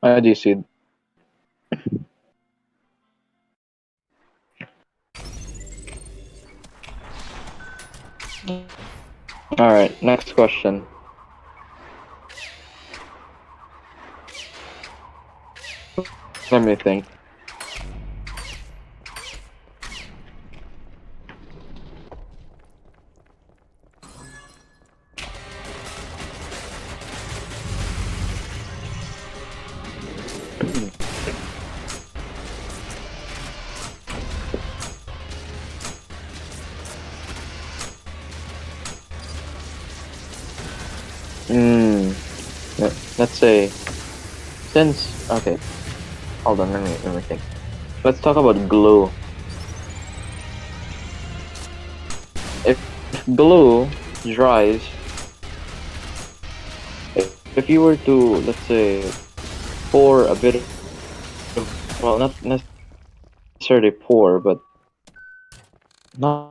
I do see. All right, next question. Let me think. Hmm. Let's say since okay, hold on. Let me think. Let's talk about glue. If glue dries, if you were to, let's say, pour a bit of, well, not necessarily pour, but not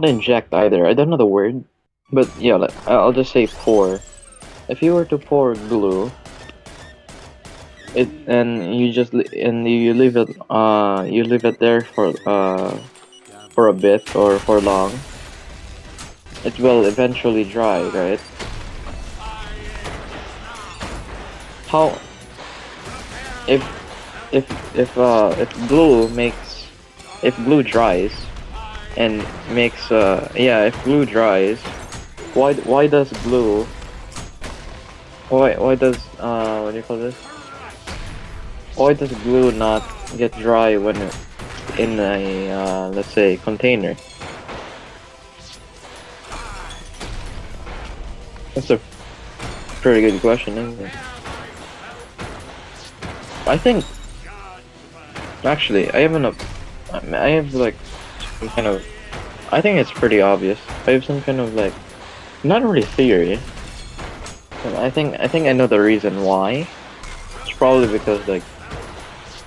inject either. I don't know the word, but yeah, I'll just say pour. If you were to pour glue, it and you just and you leave it there for a bit or for long, it will eventually dry, right? How if if glue dries and makes yeah, if glue dries, why does glue why does what do you call this? Why does glue not get dry when in a let's say container? That's a pretty good question, isn't it? I think actually I have like some kind of I think it's pretty obvious. I have some kind of like not really theory. But I think I know the reason why. It's probably because like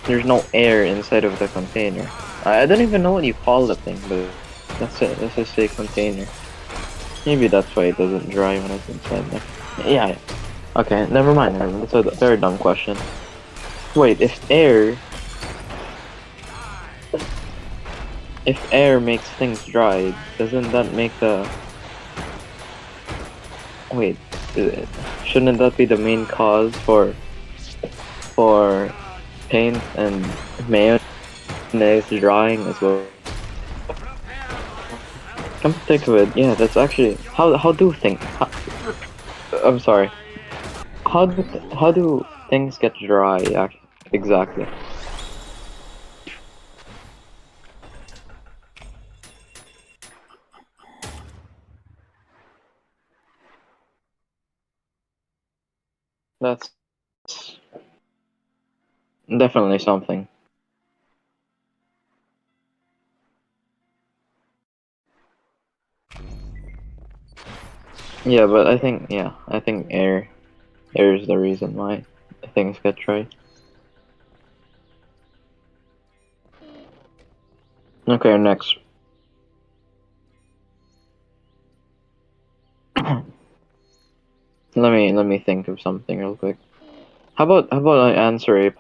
there's no air inside of the container. I don't even know what you call the thing, but that's it. Let's just say container. Maybe that's why it doesn't dry when it's inside there. Yeah. Okay, never mind. That's a very dumb question. Wait, if air makes things dry, doesn't that make the wait? uh, Shouldn't that be the main cause for paint and mayonnaise drying as well? Come to think of it, yeah, that's actually how do things? I'm sorry. How do things get dry? Exactly. That's definitely something. Yeah, but I think air is the reason why things get dry. Okay, next. Let me think of something real quick. How about I answer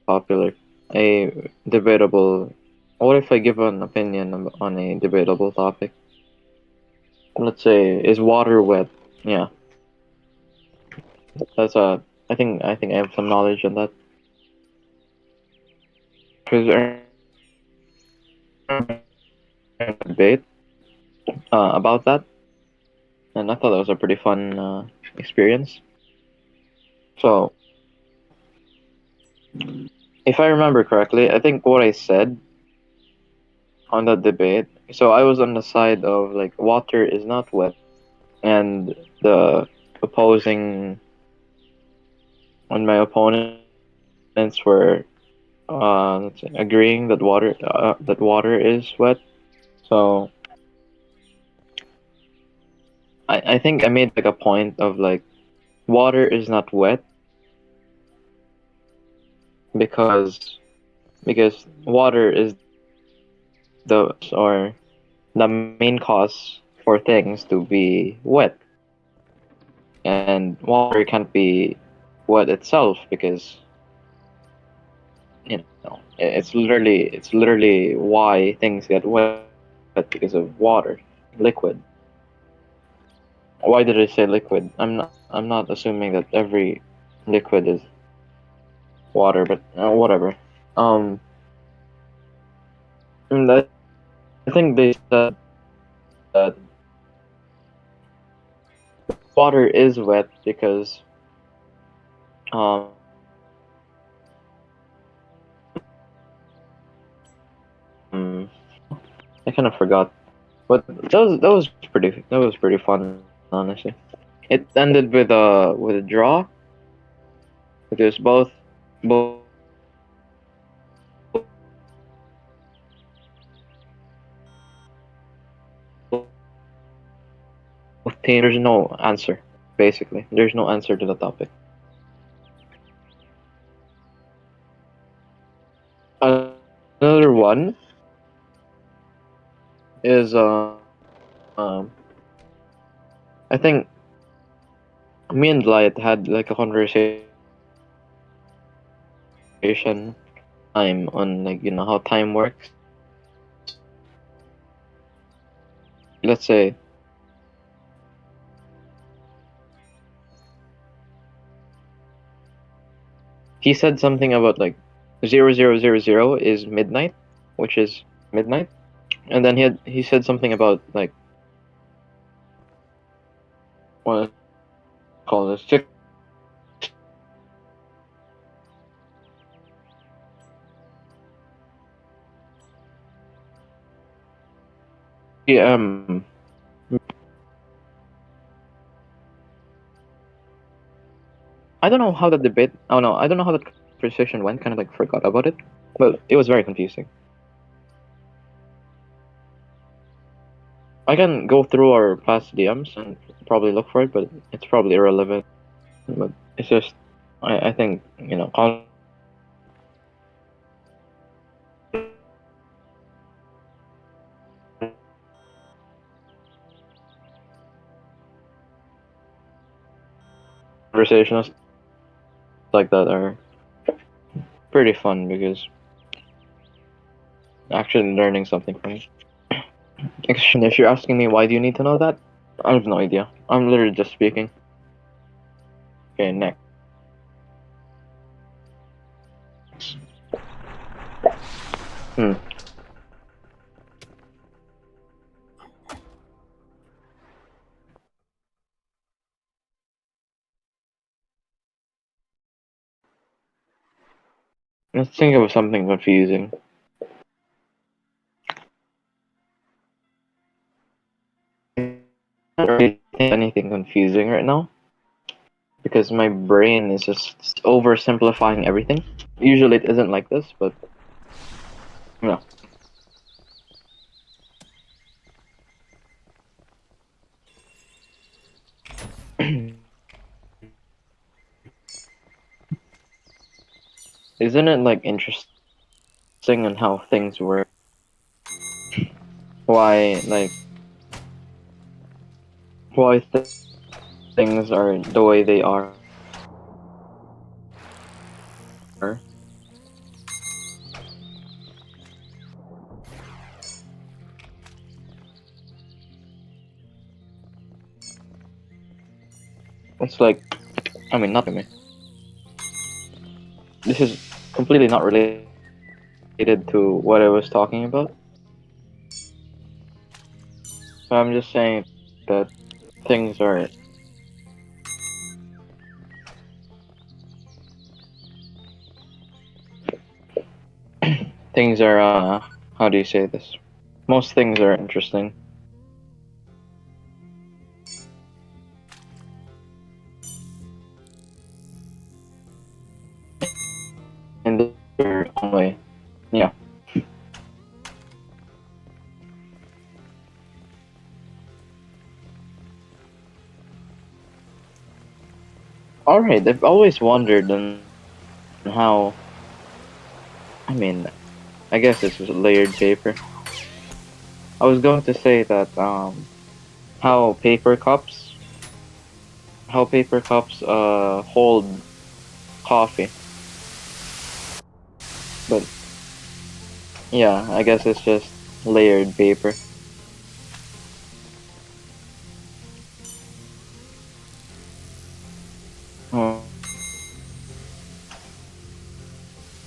popular a debatable. What if I give an opinion on a debatable topic? Let's say, is water wet? Yeah, that's a. I think I have some knowledge on that. Because debate about that, and I thought that was a pretty fun experience. So, if I remember correctly, I think what I said on that debate. So I was on the side of like water is not wet, and the opposing and my opponents were let's say, agreeing that water is wet. So I think I made like a point of like water is not wet because water is or the main cause for things to be wet, and water can't be wet itself because it's literally why things get wet because of water, liquid. Why did I say liquid? I'm not assuming that every liquid is water, but whatever. Um, and I think they said that water is wet because I kind of forgot, but that was pretty fun, honestly. It ended with a draw because both teams. There's no answer. Basically, there's no answer to the topic. Another one is I think me and Light had like a conversation time on like how time works. Let's say he said something about like 0000 is midnight, which is midnight, and then he said something about like what is it called it 6 p.m. I don't know how that debate. Oh no, I don't know how that conversation went. Kind of like forgot about it, but it was very confusing. I can go through our past DMs and probably look for it, but it's probably irrelevant. But it's just, I think conversations like that are pretty fun because actually learning something from it. If you're asking me why do you need to know that, I have no idea. I'm literally just speaking. Okay, next. Hmm. Let's think of something confusing. I don't really think of anything confusing right now because my brain is just oversimplifying everything. Usually it isn't like this, but you know. Isn't it like interesting on how things work? Why why things are the way they are? It's like, I mean, not to me. This is completely not related to what I was talking about. But I'm just saying that things are things are how do you say this? Most things are interesting. In their own way. Yeah. Alright, I've always wondered on how I mean I guess this is layered paper. I was going to say that how paper cups hold coffee. But yeah, I guess it's just layered paper.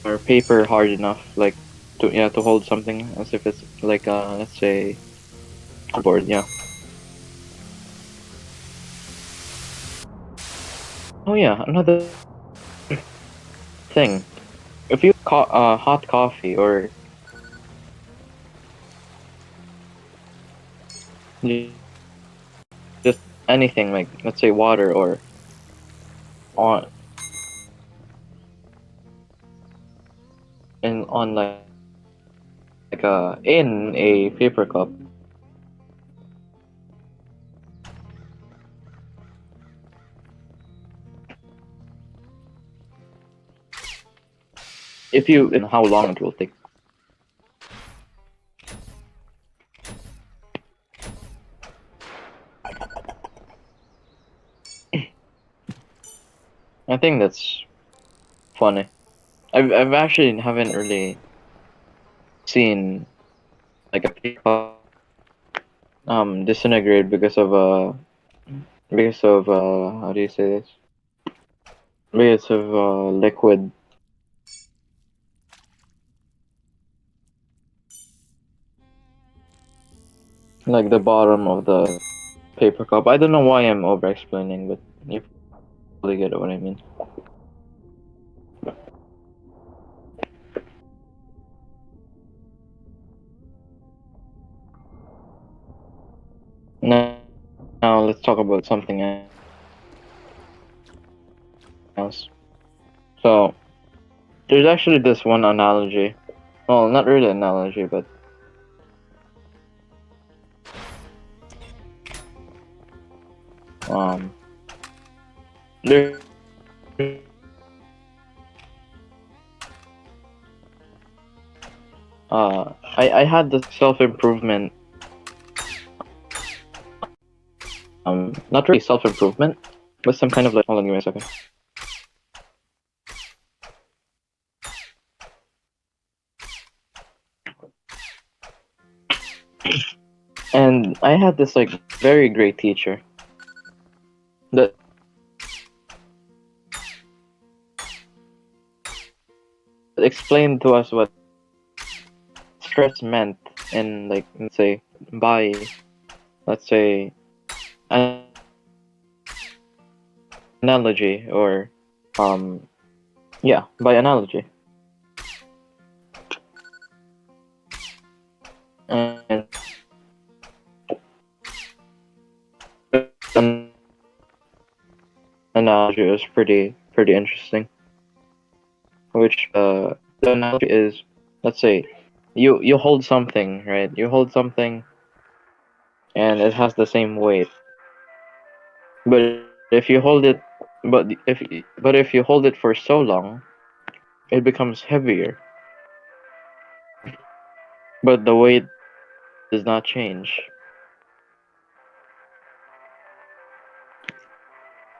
Or paper hard enough, like to hold something as if it's like let's say board. Yeah. Oh yeah, another thing. If you hot coffee or just anything like let's say water or on on in a paper cup, if you and how long it will take. I think that's funny. I've actually haven't really seen like a paper cup disintegrate because of how do you say this? Because of liquid, like the bottom of the paper cup. I don't know why I'm over explaining, but you probably get what I mean. Now, now let's talk about something else. So there's actually this one analogy. Well, not really analogy, but um, there. I had the self improvement. Not really self improvement, but some kind of like. Hold on, give me a second. And I had this like very great teacher that explained to us what stress meant in like let's say by let's say an analogy or um yeah by analogy and an analogy was pretty interesting, which the analogy is let's say you hold something, right? You hold something and it has the same weight, but if you hold it but if you hold it for so long it becomes heavier, but the weight does not change.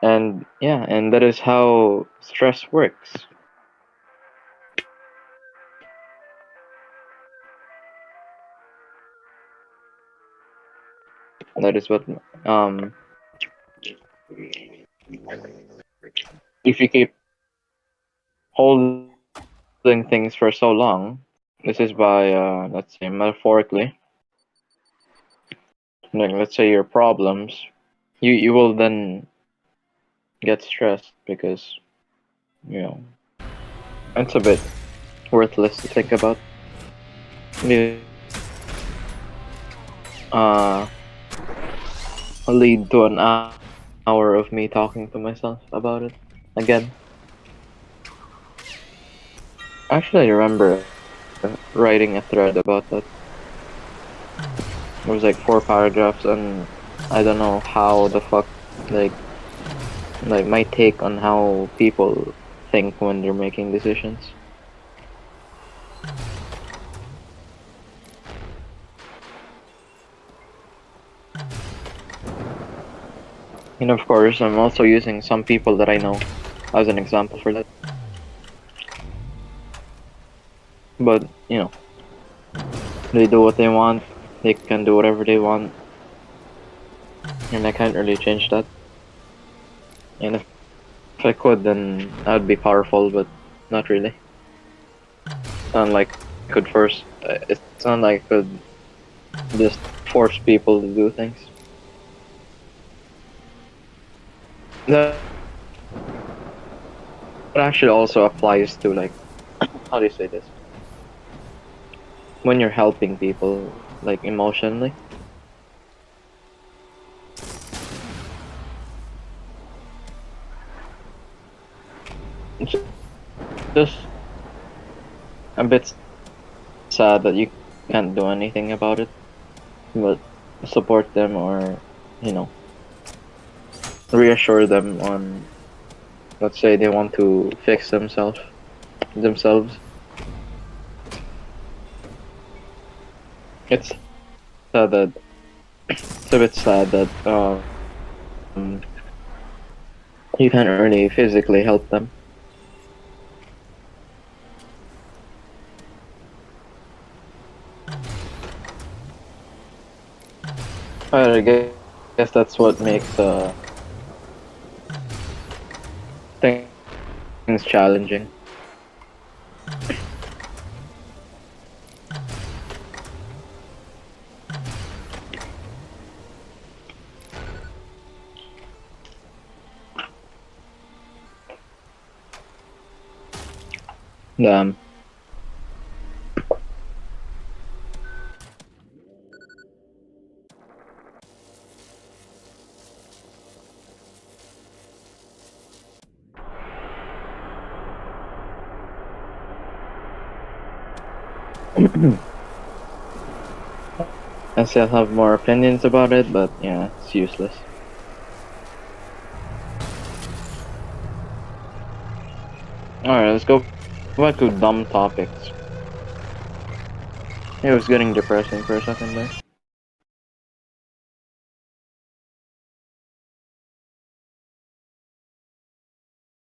And yeah, and that is how stress works. That is what um if you keep holding things for so long, this is by let's say metaphorically, like let's say your problems, you will then get stressed because you know it's a bit worthless to think about. It uh lead to an hour of me talking to myself about it again. Actually, I remember writing a thread about that. It was like 4 paragraphs, and I don't know how the fuck, like, like my take on how people think when they're making decisions. And of course, I'm also using some people that I know as an example for that. But they do what they want. They can do whatever they want, and I can't really change that. And if I could, then I'd be powerful, but not really. It's not like I could force. It's not like I could just force people to do things. That actually also applies to, like, how do you say this? When you're helping people, like, emotionally. It's just a bit sad that you can't do anything about it, but support them, or you know reassure them on, let's say, they want to fix themselves. It's sad that it's a bit sad that you can't really physically help them. I guess that's what makes things challenging. Um, I still have more opinions about it, but yeah, it's useless. Alright, let's go back to dumb topics. It was getting depressing for a second there.